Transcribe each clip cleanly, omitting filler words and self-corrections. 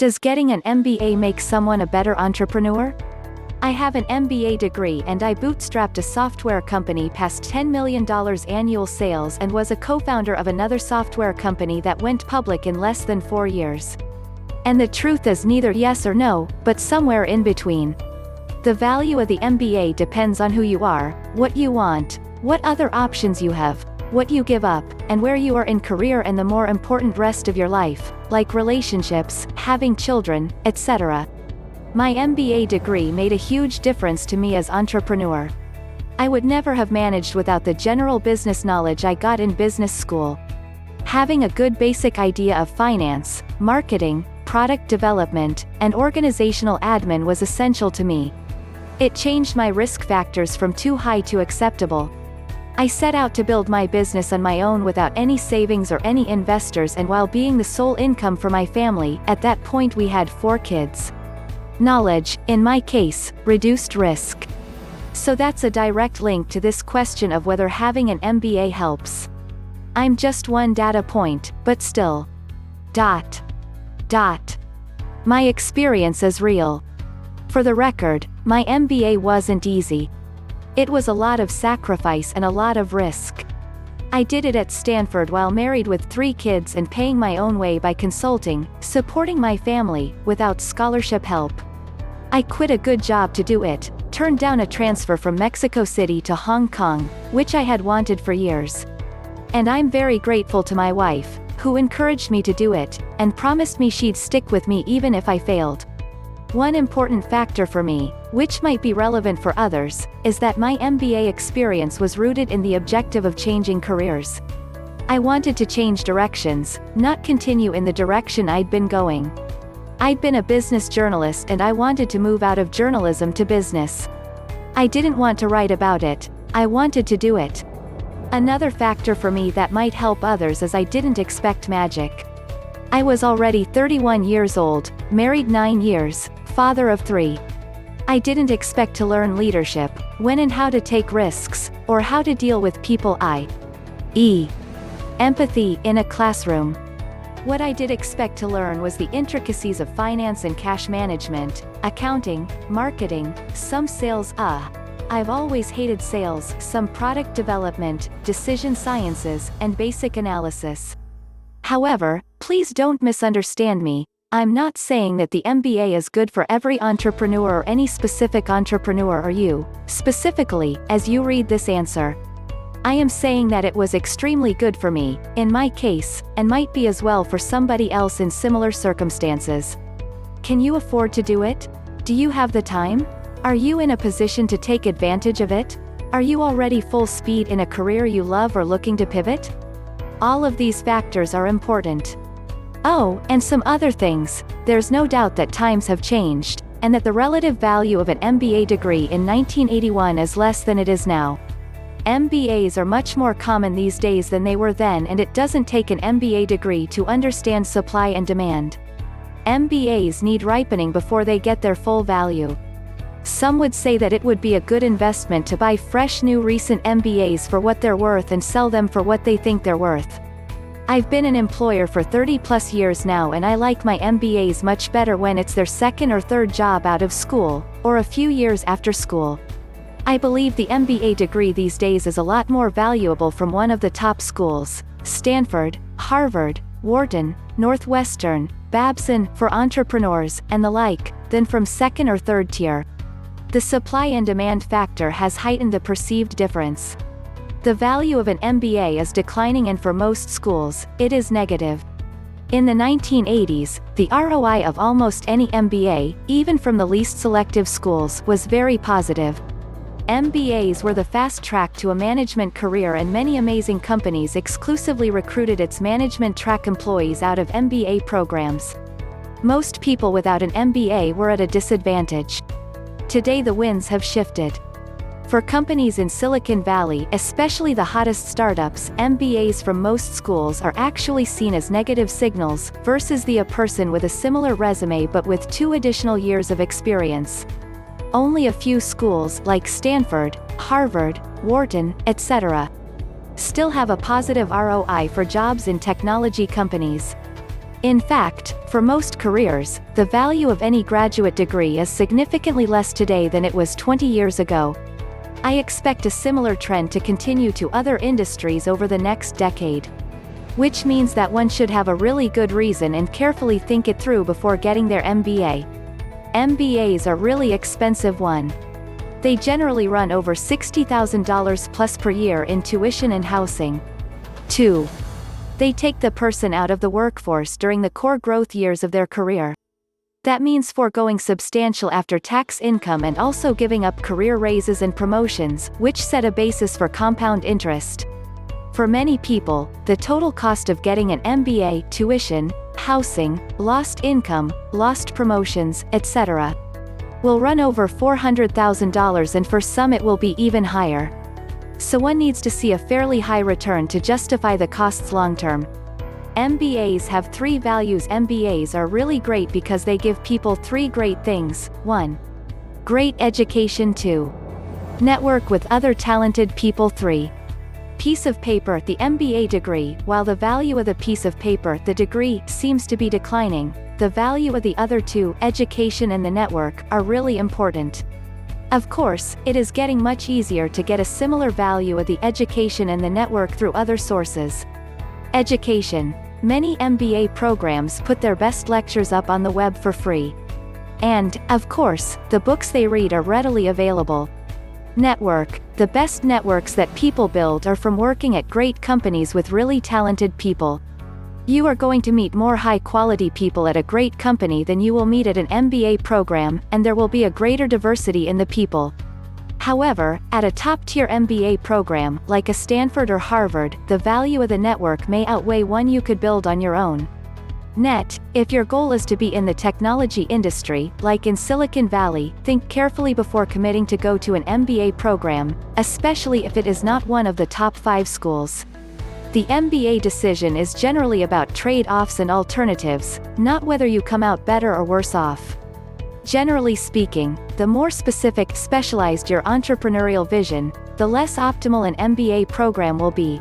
Does getting an MBA make someone a better entrepreneur? I have an MBA degree and I bootstrapped a software company past $10 million annual sales and was a co-founder of another software company that went public in less than 4 years. And the truth is neither yes or no, but somewhere in between. The value of the MBA depends on who you are, what you want, what other options you have, what you give up, and where you are in career and the more important rest of your life, like relationships, having children, etc. My MBA degree made a huge difference to me as entrepreneur. I would never have managed without the general business knowledge I got in business school. Having a good basic idea of finance, marketing, product development, and organizational admin was essential to me. It changed my risk factors from too high to acceptable. I set out to build my business on my own without any savings or any investors, and while being the sole income for my family. At that point we had 4 kids. Knowledge, in my case, reduced risk. So that's a direct link to this question of whether having an MBA helps. I'm just one data point, but still. My experience is real. For the record, my MBA wasn't easy. It was a lot of sacrifice and a lot of risk. I did it at Stanford while married with 3 kids and paying my own way by consulting, supporting my family, without scholarship help. I quit a good job to do it, turned down a transfer from Mexico City to Hong Kong, which I had wanted for years. And I'm very grateful to my wife, who encouraged me to do it, and promised me she'd stick with me even if I failed. One important factor for me, which might be relevant for others, is that my MBA experience was rooted in the objective of changing careers. I wanted to change directions, not continue in the direction I'd been going. I'd been a business journalist and I wanted to move out of journalism to business. I didn't want to write about it, I wanted to do it. Another factor for me that might help others is I didn't expect magic. I was already 31 years old, married 9 years, father of 3. I didn't expect to learn leadership, when and how to take risks, or how to deal with people, i.e. empathy, in a classroom. What I did expect to learn was the intricacies of finance and cash management, accounting, marketing, some sales, I've always hated sales, some product development, decision sciences, and basic analysis. However, please don't misunderstand me. I'm not saying that the MBA is good for every entrepreneur or any specific entrepreneur or you, specifically, as you read this answer. I am saying that it was extremely good for me, in my case, and might be as well for somebody else in similar circumstances. Can you afford to do it? Do you have the time? Are you in a position to take advantage of it? Are you already full speed in a career you love or looking to pivot? All of these factors are important. Oh, and some other things. There's no doubt that times have changed, and that the relative value of an MBA degree in 1981 is less than it is now. MBAs are much more common these days than they were then, and it doesn't take an MBA degree to understand supply and demand. MBAs need ripening before they get their full value. Some would say that it would be a good investment to buy fresh new recent MBAs for what they're worth and sell them for what they think they're worth. I've been an employer for 30+ years now, and I like my MBAs much better when it's their second or third job out of school, or a few years after school. I believe the MBA degree these days is a lot more valuable from one of the top schools, Stanford, Harvard, Wharton, Northwestern, Babson, for entrepreneurs, and the like, than from second or third tier. The supply and demand factor has heightened the perceived difference. The value of an MBA is declining, and for most schools, it is negative. In the 1980s, the ROI of almost any MBA, even from the least selective schools, was very positive. MBAs were the fast track to a management career, and many amazing companies exclusively recruited its management track employees out of MBA programs. Most people without an MBA were at a disadvantage. Today the winds have shifted. For companies in Silicon Valley, especially the hottest startups, MBAs from most schools are actually seen as negative signals, versus a person with a similar resume but with 2 additional years of experience. Only a few schools, like Stanford, Harvard, Wharton, etc., still have a positive ROI for jobs in technology companies. In fact, for most careers, the value of any graduate degree is significantly less today than it was 20 years ago. I expect a similar trend to continue to other industries over the next decade. Which means that one should have a really good reason and carefully think it through before getting their MBA. MBAs are really expensive one. They generally run over $60,000 plus per year in tuition and housing. 2. They take the person out of the workforce during the core growth years of their career. That means foregoing substantial after-tax income and also giving up career raises and promotions, which set a basis for compound interest. For many people, the total cost of getting an MBA, tuition, housing, lost income, lost promotions, etc., will run over $400,000, and for some it will be even higher. So one needs to see a fairly high return to justify the costs long-term. MBAs have 3 values. MBAs are really great because they give people 3 great things. 1. Great education. 2. Network with other talented people. 3. Piece of paper. The MBA degree, while the value of the piece of paper, the degree, seems to be declining, the value of the other 2, education and the network, are really important. Of course, it is getting much easier to get a similar value of the education and the network through other sources. Education. Many MBA programs put their best lectures up on the web for free. And, of course, the books they read are readily available. Network. The best networks that people build are from working at great companies with really talented people. You are going to meet more high-quality people at a great company than you will meet at an MBA program, and there will be a greater diversity in the people. However, at a top-tier MBA program, like a Stanford or Harvard, the value of the network may outweigh one you could build on your own. If your goal is to be in the technology industry, like in Silicon Valley, think carefully before committing to go to an MBA program, especially if it is not one of the top 5 schools. The MBA decision is generally about trade-offs and alternatives, not whether you come out better or worse off. Generally speaking, the more specific, specialized your entrepreneurial vision, the less optimal an MBA program will be.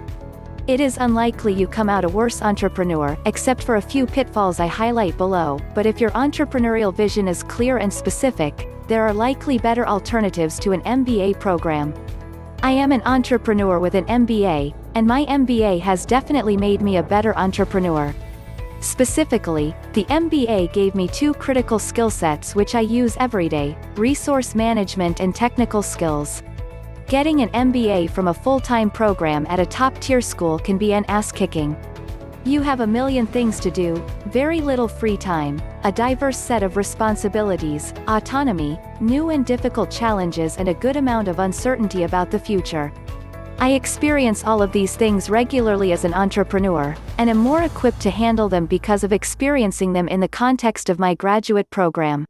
It is unlikely you come out a worse entrepreneur, except for a few pitfalls I highlight below, but if your entrepreneurial vision is clear and specific, there are likely better alternatives to an MBA program. I am an entrepreneur with an MBA, and my MBA has definitely made me a better entrepreneur. Specifically, the MBA gave me 2 critical skill sets which I use every day: resource management and technical skills. Getting an MBA from a full-time program at a top-tier school can be an ass-kicking. You have a million things to do, very little free time, a diverse set of responsibilities, autonomy, new and difficult challenges, and a good amount of uncertainty about the future. I experience all of these things regularly as an entrepreneur, and am more equipped to handle them because of experiencing them in the context of my graduate program.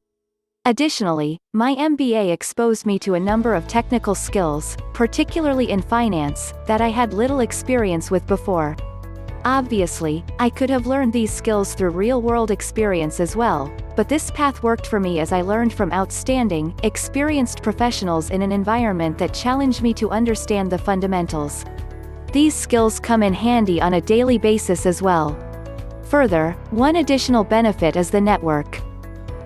Additionally, my MBA exposed me to a number of technical skills, particularly in finance, that I had little experience with before. Obviously, I could have learned these skills through real-world experience as well, but this path worked for me as I learned from outstanding, experienced professionals in an environment that challenged me to understand the fundamentals. These skills come in handy on a daily basis as well. Further, one additional benefit is the network.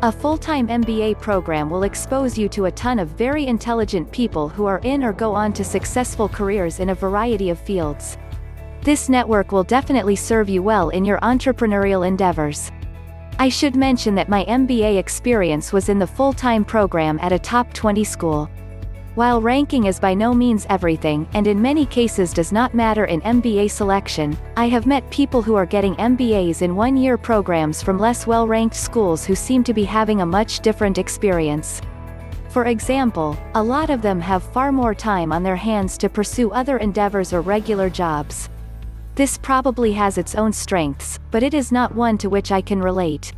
A full-time MBA program will expose you to a ton of very intelligent people who are in or go on to successful careers in a variety of fields. This network will definitely serve you well in your entrepreneurial endeavors. I should mention that my MBA experience was in the full-time program at a top 20 school. While ranking is by no means everything, and in many cases does not matter in MBA selection, I have met people who are getting MBAs in one-year programs from less well-ranked schools who seem to be having a much different experience. For example, a lot of them have far more time on their hands to pursue other endeavors or regular jobs. This probably has its own strengths, but it is not one to which I can relate.